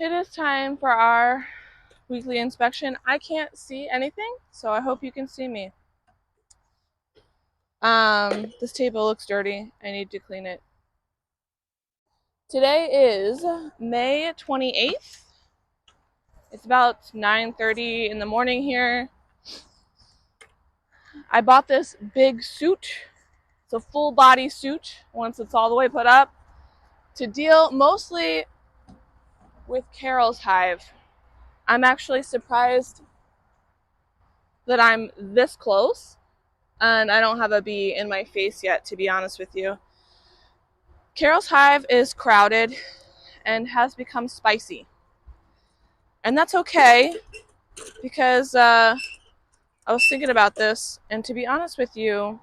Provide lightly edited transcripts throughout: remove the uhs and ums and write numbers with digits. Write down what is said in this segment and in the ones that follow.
It is time for our weekly inspection. I can't see anything, so I hope you can see me. This table looks dirty. I need to clean it. Today is May 28th. It's about 9:30 in the morning here. I bought this big suit. It's a full body suit once it's all the way put up to deal mostly with Carol's hive. I'm actually surprised that I'm this close and I don't have a bee in my face yet, to be honest with you. Carol's hive is crowded and has become spicy. And that's okay because I was thinking about this, and to be honest with you,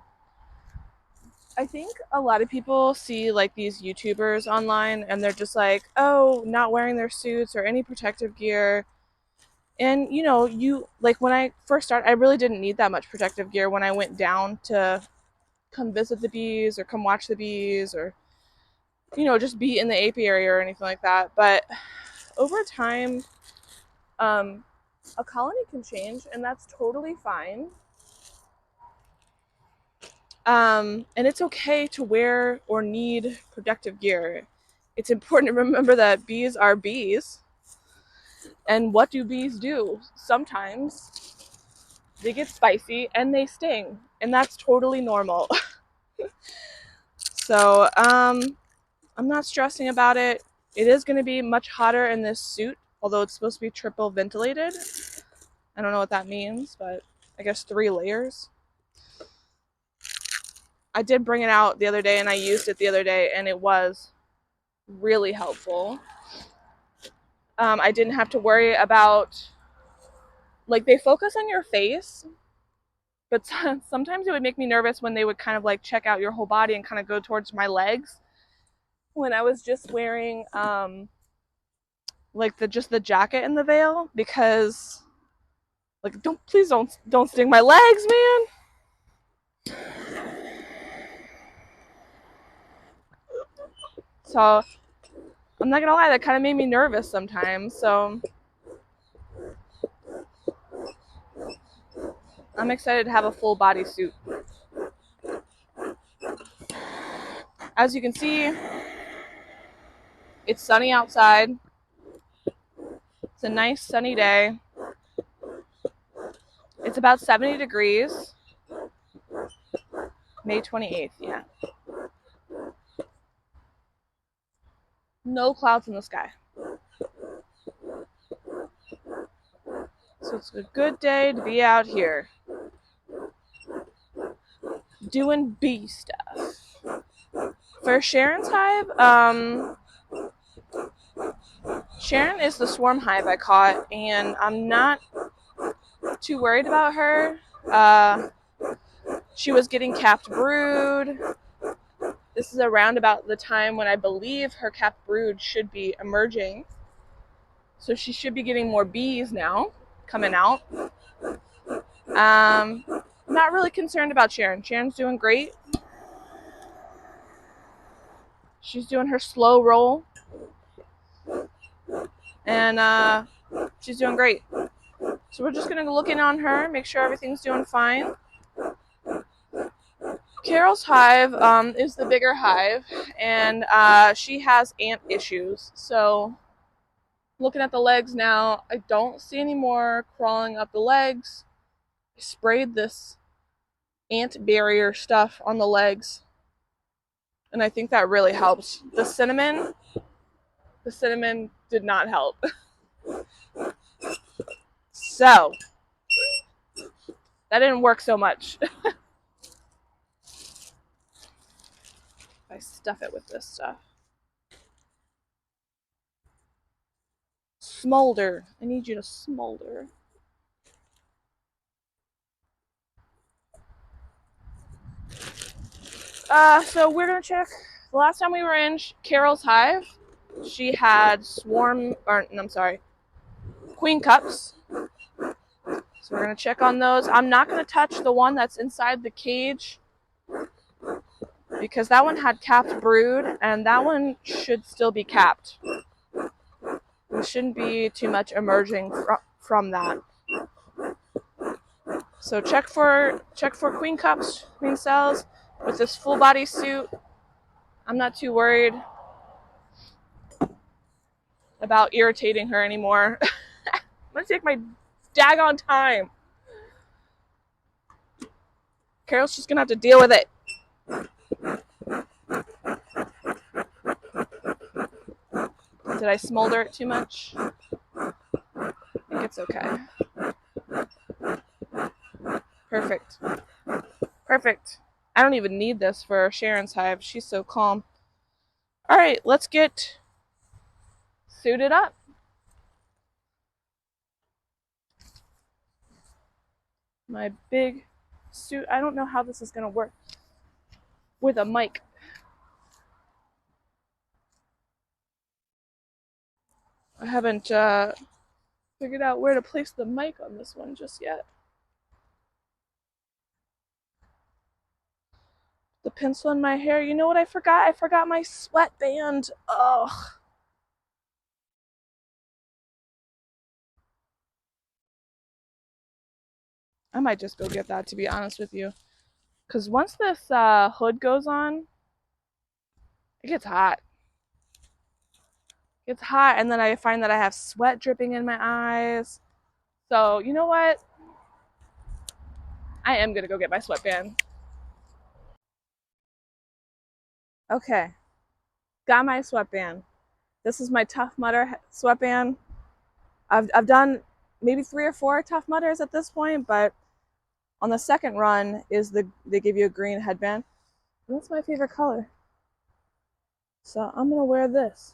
I think a lot of people see like these YouTubers online and they're just like, oh, not wearing their suits or any protective gear. And you like when I first started, I really didn't need that much protective gear when I went down to come visit the bees or come watch the bees or just be in the apiary or anything like that. But over time, a colony can change, and that's totally fine. And it's okay to wear or need protective gear. It's important to remember that bees are bees. And what do bees do? Sometimes they get spicy and they sting, and that's totally normal. So, I'm not stressing about it. It is going to be much hotter in this suit, although it's supposed to be triple ventilated. I don't know what that means, but I guess 3 layers. I did bring it out the other day and I used it the other day and it was really helpful. I didn't have to worry about, like, they focus on your face, but sometimes it would make me nervous when they would kind of like check out your whole body and kind of go towards my legs when I was just wearing like just the jacket and the veil, because like please don't sting my legs, man. So I'm not gonna lie, that kind of made me nervous sometimes. So I'm excited to have a full body suit. As you can see, it's sunny outside. It's a nice sunny day. It's about 70 degrees. May 28th, yeah. No clouds in the sky. So it's a good day to be out here doing bee stuff. For Sharon's hive, Sharon is the swarm hive I caught, and I'm not too worried about her. She was getting capped brood. This is around about the time when I believe her capped brood should be emerging. So she should be getting more bees now coming out. Not really concerned about Sharon. Sharon's doing great. She's doing her slow roll. And she's doing great. So we're just going to look in on her, make sure everything's doing fine. Carol's hive is the bigger hive, and she has ant issues. So looking at the legs now, I don't see any more crawling up the legs. I sprayed this ant barrier stuff on the legs, and I think that really helped. The cinnamon did not help. So that didn't work so much. I stuff it with this stuff. Smolder. I need you to smolder. So we're gonna check. The last time we were in Carol's hive, she had queen cups. So we're gonna check on those. I'm not gonna touch the one that's inside the cage because that one had capped brood, and that one should still be capped. There shouldn't be too much emerging from that. So check for queen cups, queen cells with this full body suit. I'm not too worried about irritating her anymore. I'm gonna take my daggone time. Carol's just gonna have to deal with it. Did I smolder it too much? I think it's okay. Perfect. Perfect. I don't even need this for Sharon's hive. She's so calm. All right, let's get suited up. My big suit. I don't know how this is going to work with a mic. I haven't figured out where to place the mic on this one just yet. The pencil in my hair. You know what I forgot? I forgot my sweatband. Ugh. I might just go get that, to be honest with you. Because once this hood goes on, it gets hot. It's hot, and then I find that I have sweat dripping in my eyes. So, you know what? I am going to go get my sweatband. Okay. Got my sweatband. This is my Tough Mudder sweatband. I've done maybe 3 or 4 Tough Mudders at this point, but on the second run they give you a green headband. And that's my favorite color. So I'm going to wear this.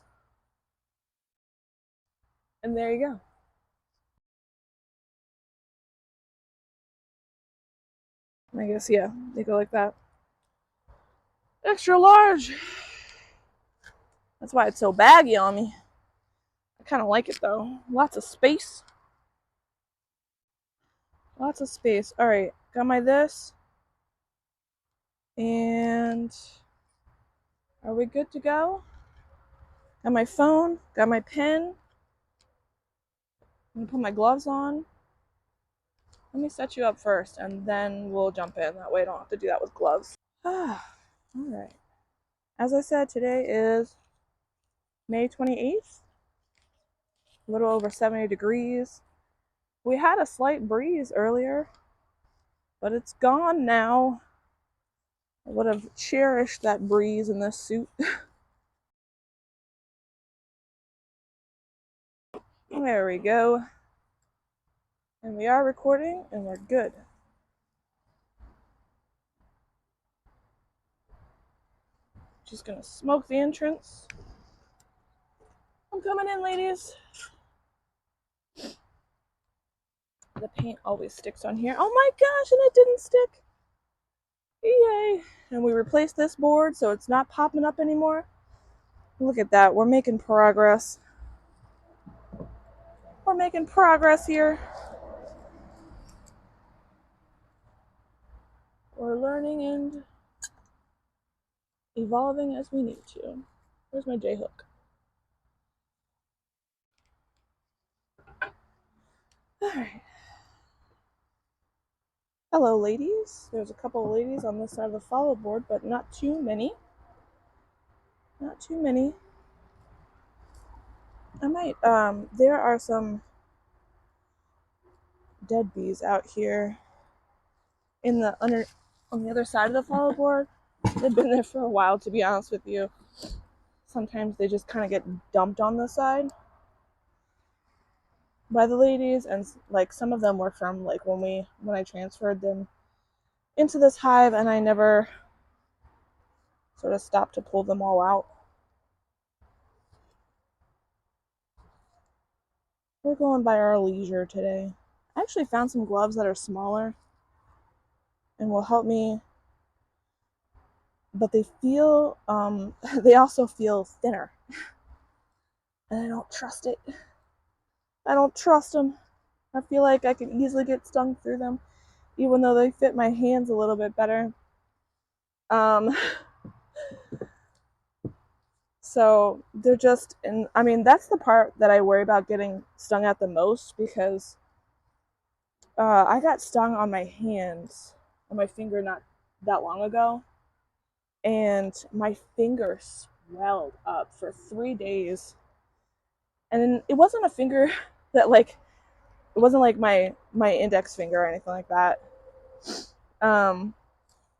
And there you go. I guess, yeah, they go like that. Extra large. That's why it's so baggy on me. I kind of like it though. Lots of space. Lots of space. All right, got my this. And are we good to go? Got my phone, got my pen. I'm gonna put my gloves on. Let me set you up first and then we'll jump in. That way I don't have to do that with gloves. All right. As I said, today is May 28th. A little over 70 degrees. We had a slight breeze earlier, but it's gone now. I would have cherished that breeze in this suit. There we go. And we are recording and we're good. Just gonna smoke the entrance. I'm coming in, ladies. The paint always sticks on here. Oh my gosh, and it didn't stick. Yay. And we replaced this board so it's not popping up anymore. Look at that. We're making progress. We're making progress here. We're learning and evolving as we need to. Where's my J-hook? Alright. Hello, ladies. There's a couple of ladies on this side of the follow board, but not too many. Not too many. I might, there are some dead bees out here in the on the other side of the follow board. They've been there for a while, to be honest with you. Sometimes they just kind of get dumped on the side by the ladies, and like some of them were from like when I transferred them into this hive, and I never sort of stopped to pull them all out. We're going by our leisure today. I actually found some gloves that are smaller and will help me, but they feel they also feel thinner, and I don't trust it. I don't trust them. I feel like I could easily get stung through them, even though they fit my hands a little bit better. So they're just, and I mean, that's the part that I worry about getting stung at the most, because I got stung on my hands, on my finger not that long ago, and my finger swelled up for 3 days. And it wasn't a finger that like, it wasn't like my index finger or anything like that. Um,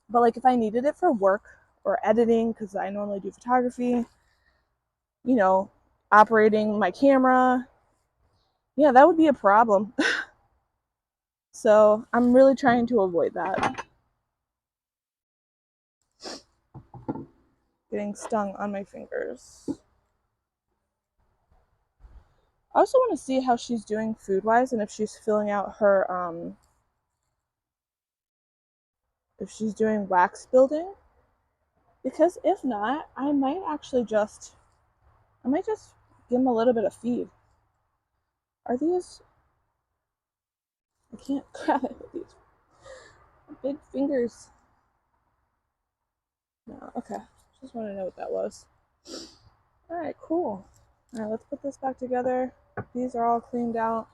but like if I needed it for work or editing, because I normally do photography, you know, operating my camera, yeah, that would be a problem. So I'm really trying to avoid that. Getting stung on my fingers. I also want to see how she's doing food-wise, and if she's filling out her, if she's doing wax building. Because if not, I might just give them a little bit of feed. Are these, I can't grab it with these big fingers. No, okay. Just want to know what that was. All right, cool. All right, let's put this back together. These are all cleaned out.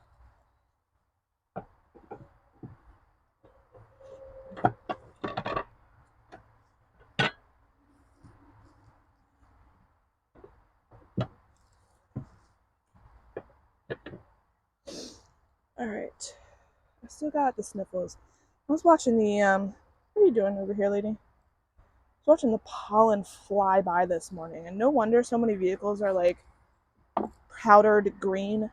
All right. I still got the sniffles. I was watching the, what are you doing over here, lady? I was watching the pollen fly by this morning, and no wonder so many vehicles are like powdered green.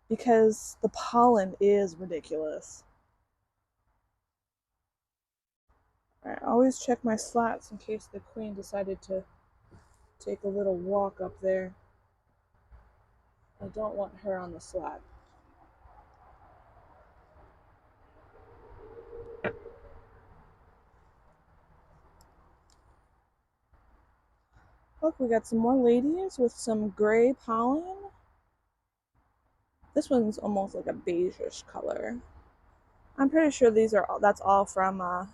Because the pollen is ridiculous. I always check my slats in case the queen decided to take a little walk up there. I don't want her on the slat. Look, we got some more ladies with some gray pollen. This one's almost like a beigeish color. I'm pretty sure that's all from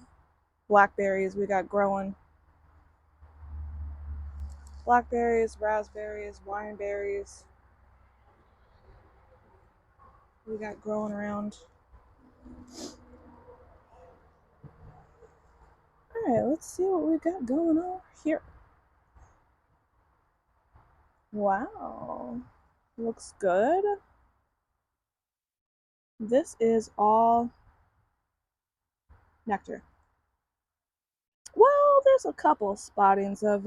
blackberries we got growing. Blackberries, raspberries, wineberries. We got growing around. Alright, let's see what we got going on here. Wow. Looks good. This is all nectar. Well, there's a couple spottings of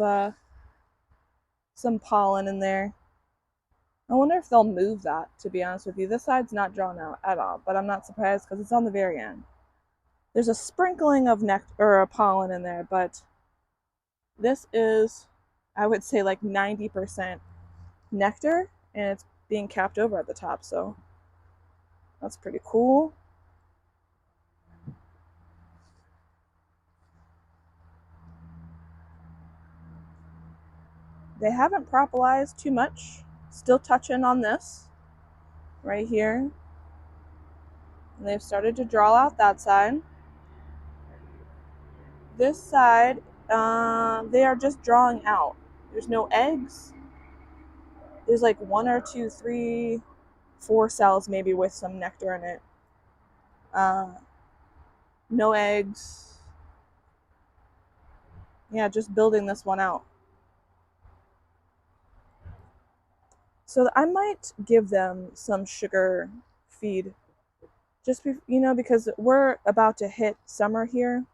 some pollen in there. I wonder if they'll move that, to be honest with you. This side's not drawn out at all, but I'm not surprised because it's on the very end. There's a sprinkling of nectar or pollen in there, but this is, I would say, like 90% nectar, and it's being capped over at the top, so that's pretty cool. They haven't propolised too much. Still touching on this right here. And they've started to draw out that side. This side, they are just drawing out. There's no eggs. There's like 1 or 2, 3, 4 cells maybe with some nectar in it. No eggs. Yeah, just building this one out. So I might give them some sugar feed. Just, because we're about to hit summer here.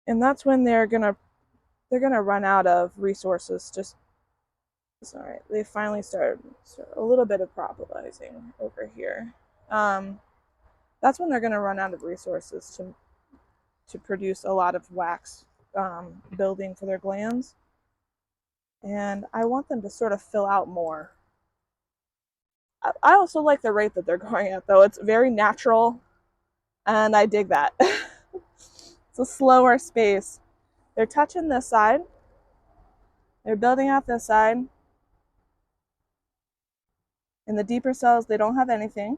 And that's when they're gonna run out of resources. Sorry, they finally started a little bit of propagizing over here. That's when they're gonna run out of resources to produce a lot of wax building for their glands. And I want them to sort of fill out more. I also like the rate that they're going at, though. It's very natural, and I dig that. It's a slower space. They're touching this side. They're building out this side. In the deeper cells, they don't have anything,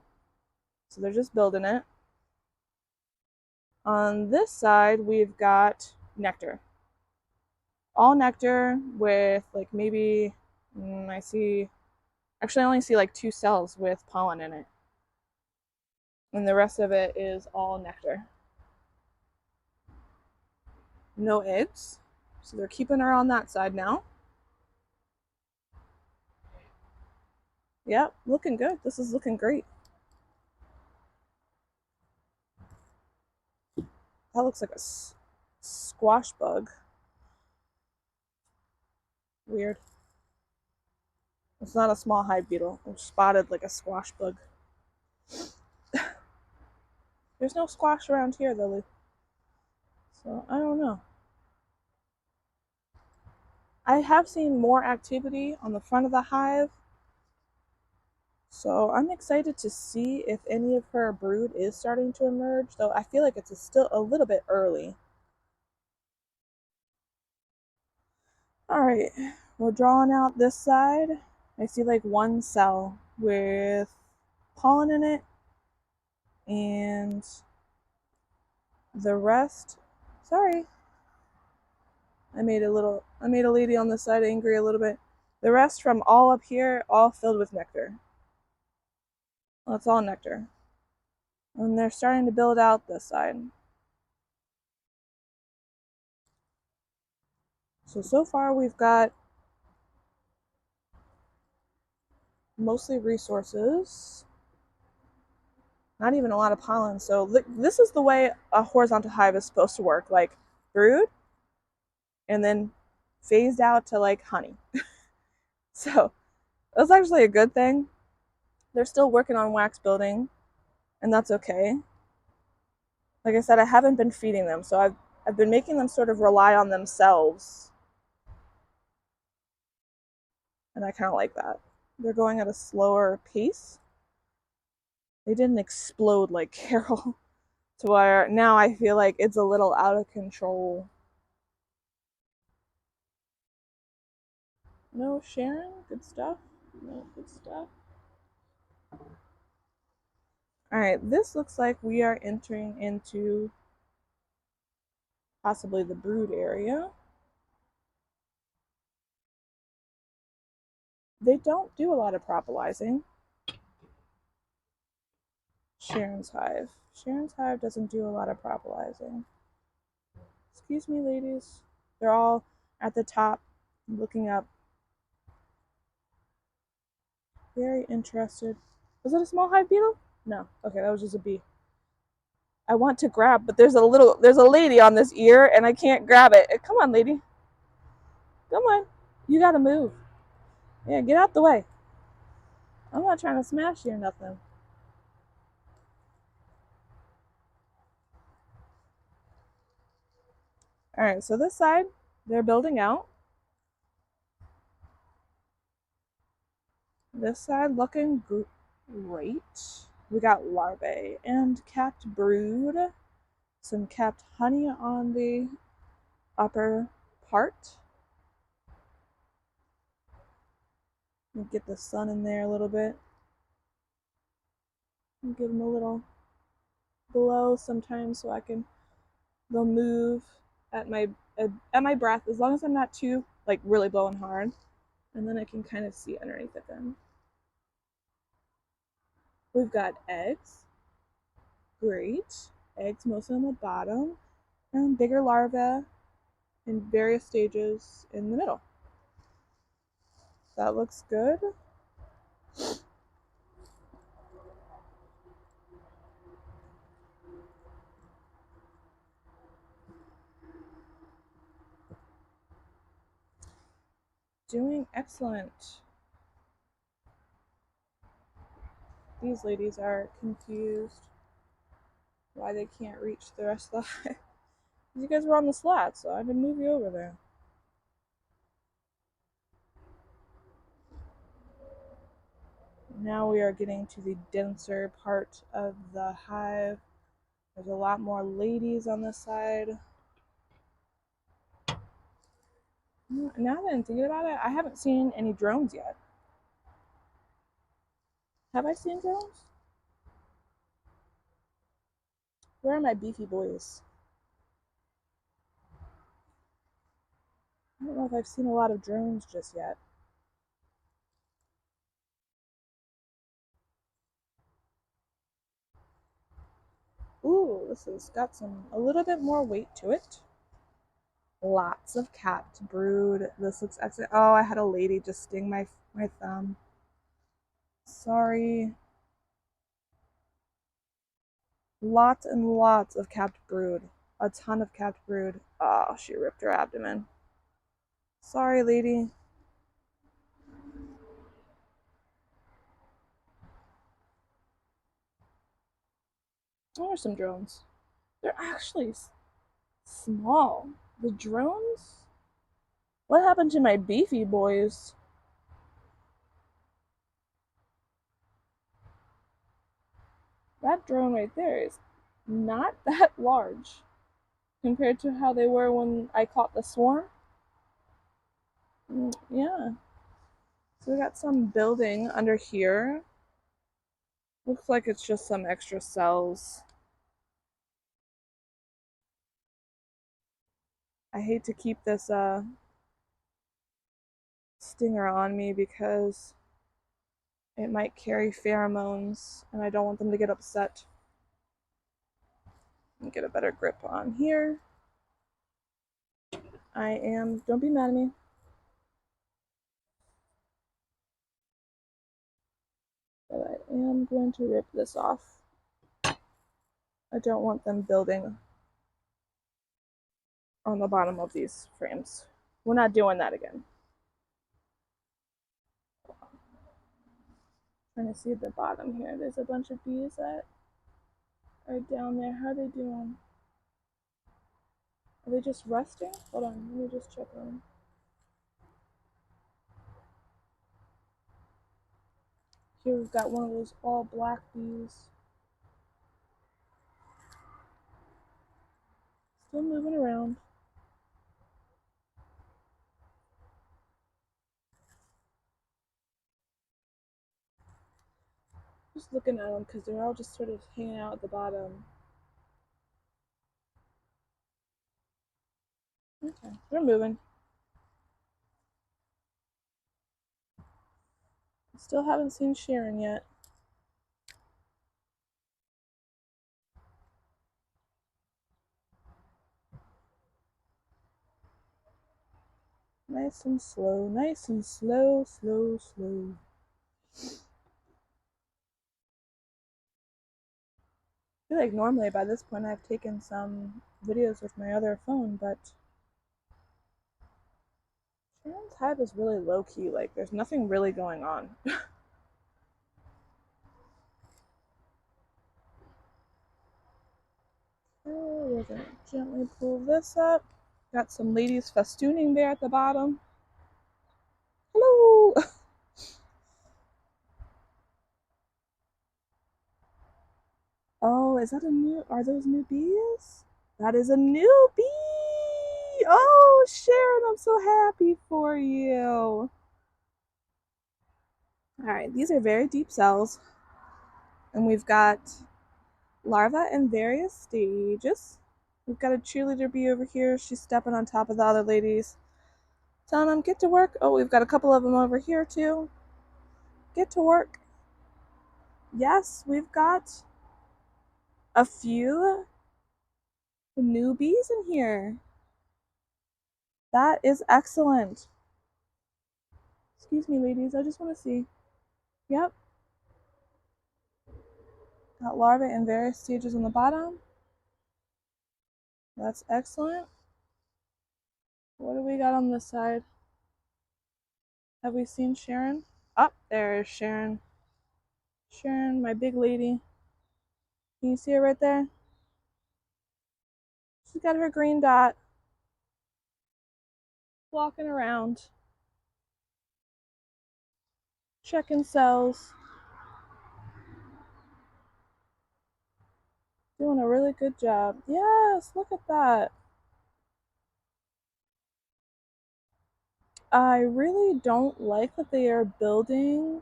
so they're just building it. On this side, we've got nectar. all nectar with like maybe, I only see like 2 cells with pollen in it. And the rest of it is all nectar. No eggs. So they're keeping her on that side now. Yep, looking good. This is looking great. That looks like a squash bug. Weird. It's not a small hive beetle. It's spotted like a squash bug. There's no squash around here, though. So, I don't know. I have seen more activity on the front of the hive. So, I'm excited to see if any of her brood is starting to emerge, though I feel like it's still a little bit early. Alright, we're drawing out this side. I see like 1 cell with pollen in it, and the rest, sorry, I made a lady on this side angry a little bit. The rest from all up here, all filled with nectar. Well, it's all nectar. And they're starting to build out this side. So far we've got mostly resources. Not even a lot of pollen. So this is the way a horizontal hive is supposed to work. Like brood, and then phased out to like honey. So that's actually a good thing. They're still working on wax building, and that's okay. Like I said, I haven't been feeding them, so I've been making them sort of rely on themselves. And I kind of like that. They're going at a slower pace. They didn't explode like Carol, to where now I feel like it's a little out of control. No, Sharon? Good stuff? No, good stuff. Alright, this looks like we are entering into possibly the brood area. They don't do a lot of propolizing. Sharon's hive. Sharon's hive doesn't do a lot of propolizing. Excuse me, ladies. They're all at the top looking up. Very interested. Was it a small hive beetle? No. Okay, that was just a bee. I want to grab, but there's a lady on this ear and I can't grab it. Come on, lady. Come on. You gotta move. Yeah, get out the way. I'm not trying to smash you or nothing. Alright, so this side, they're building out. This side looking great. We got larvae and capped brood. Some capped honey on the upper part. Get the sun in there a little bit. Give them a little blow sometimes so they'll move at my breath, as long as I'm not too like really blowing hard, and then I can kind of see underneath it then. We've got eggs. Great. Eggs mostly on the bottom, and bigger larvae in various stages in the middle. That looks good. Doing excellent. These ladies are confused why they can't reach the rest of the hive. You guys were on the slat, so I had to move you over there. Now we are getting to the denser part of the hive. There's a lot more ladies on this side. Now that I'm thinking about it, I haven't seen any drones yet. Have I seen drones? Where are my beefy boys? I don't know if I've seen a lot of drones just yet. Ooh, this has got a little bit more weight to it. Lots of capped brood. This looks excellent. Oh, I had a lady just sting my thumb. Sorry. Lots and lots of capped brood. A ton of capped brood. Oh, she ripped her abdomen. Sorry, lady. Oh, there's some drones. They're actually small. The drones? What happened to my beefy boys? That drone right there is not that large compared to how they were when I caught the swarm. Yeah. So we got some building under here. Looks like it's just some extra cells. I hate to keep this stinger on me because it might carry pheromones and I don't want them to get upset. And get a better grip on here. Don't be mad at me. But I am going to rip this off. I don't want them building on the bottom of these frames. We're not doing that again. Trying to see the bottom here. There's a bunch of bees that are down there. How are they doing? Are they just resting? Hold on, let me just check on them. Here we've got one of those all black bees. Still moving around. Just looking at them because they're all just sort of hanging out at the bottom. Okay, they're moving. Still haven't seen Sharon yet. Nice and slow, nice and slow, slow, slow. I feel like normally by this point I've taken some videos with my other phone, but Sharon's hive is really low key. Like there's nothing really going on. Oh, we're gonna gently pull this up. Got some ladies festooning there at the bottom. Hello! Oh, is that are those new bees? That is a new bee! Oh, Sharon, I'm so happy for you. Alright, these are very deep cells. And we've got larvae in various stages. We've got a cheerleader bee over here. She's stepping on top of the other ladies. Telling them, get to work. Oh, we've got a couple of them over here too. Get to work. Yes, we've got a few newbies in here. That is excellent. Excuse me, ladies. I just want to see. Yep. Got larvae in various stages on the bottom. That's excellent. What do we got on this side? Have we seen Sharon? Oh, there's Sharon. Sharon, my big lady. Can you see her right there? She's got her green dot. Walking around. Checking cells. Doing a really good job. Yes, look at that. I really don't like that they are building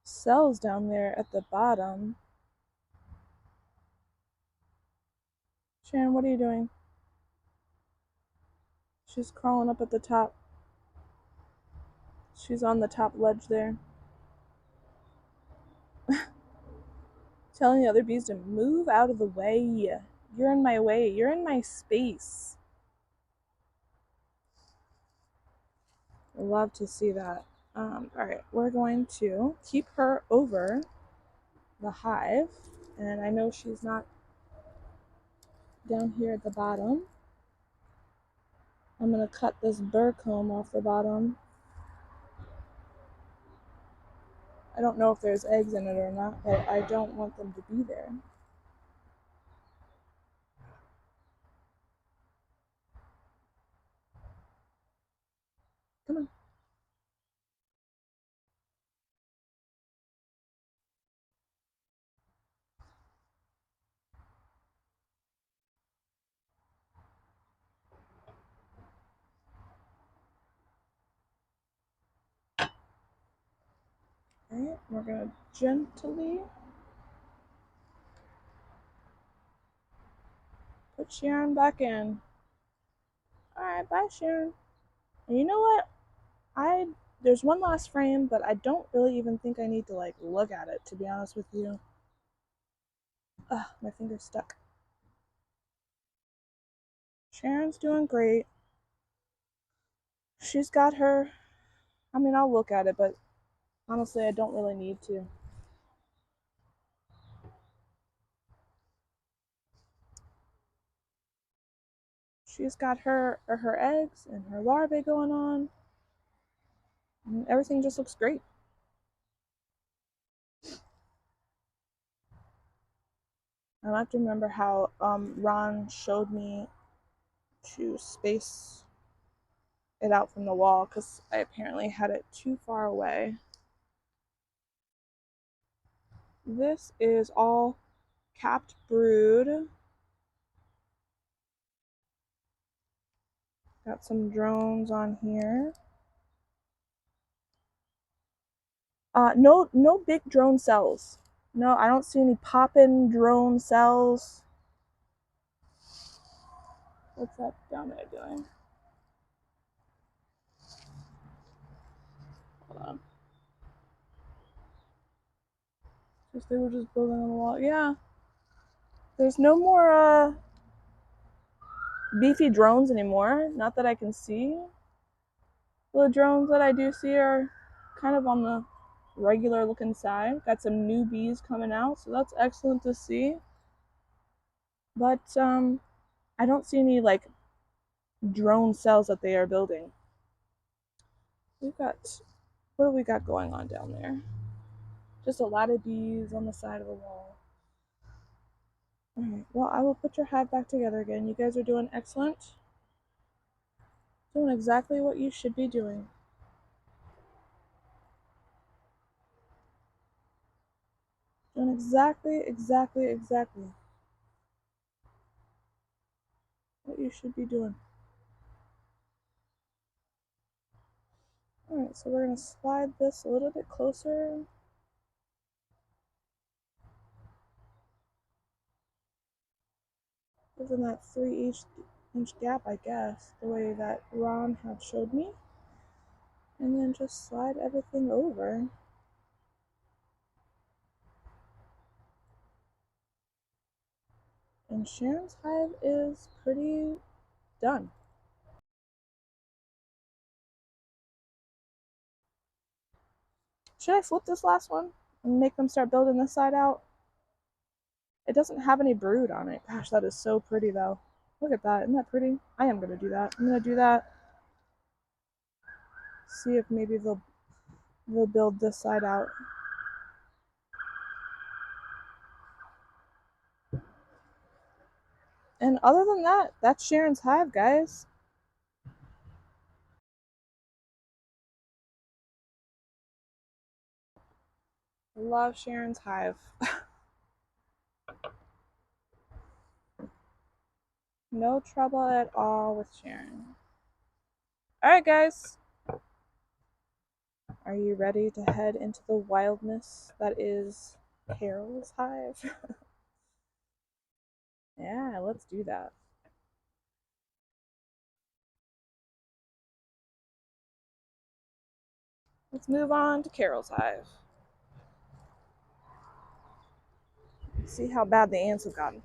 cells down there at the bottom. Sharon, what are you doing? She's crawling up at the top. She's on the top ledge there. Telling the other bees to move out of the way. You're in my way. You're in my space. I love to see that. Alright, we're going to keep her over the hive. And I know she's not down here at the bottom. I'm going to cut this burr comb off the bottom. I don't know if there's eggs in it or not, but I don't want them to be there. Come on. Alright, we're going to gently put Sharon back in. Alright, bye Sharon. And you know what? There's one last frame, but I don't really even think I need to like look at it, to be honest with you. Ugh, my finger's stuck. Sharon's doing great. She's got her. I mean, I'll look at it, but honestly, I don't really need to. She's got her eggs and her larvae going on. And everything just looks great. I have to remember how Ron showed me to space it out from the wall because I apparently had it too far away. This is all capped brood. Got some drones on here. No big drone cells. No, I don't see any poppin' drone cells. What's that down there doing? Hold on. Because they were just building on the wall. Yeah. There's no more beefy drones anymore. Not that I can see. The drones that I do see are kind of on the regular looking side. Got some new bees coming out, so that's excellent to see. But I don't see any like drone cells that they are building. We've got, what do we got going on down there? Just a lot of bees on the side of the wall. Alright, well, I will put your hive back together again. You guys are doing excellent. Doing exactly what you should be doing. Doing exactly what you should be doing. Alright, so we're going to slide this a little bit closer. Within that 3-inch gap, I guess, the way that Ron had showed me. And then just slide everything over. And Sharon's hive is pretty done. Should I flip this last one and make them start building this side out? It doesn't have any brood on it. Gosh, that is so pretty though. Look at that. Isn't that pretty? I am going to do that. I'm going to do that. See if maybe they'll build this side out. And other than that, that's Sharon's hive, guys. Love Sharon's hive. No trouble at all with Sharon. Alright, guys. Are you ready to head into the wildness that is Carol's hive? Yeah, let's do that. Let's move on to Carol's hive. See how bad the ants have gotten.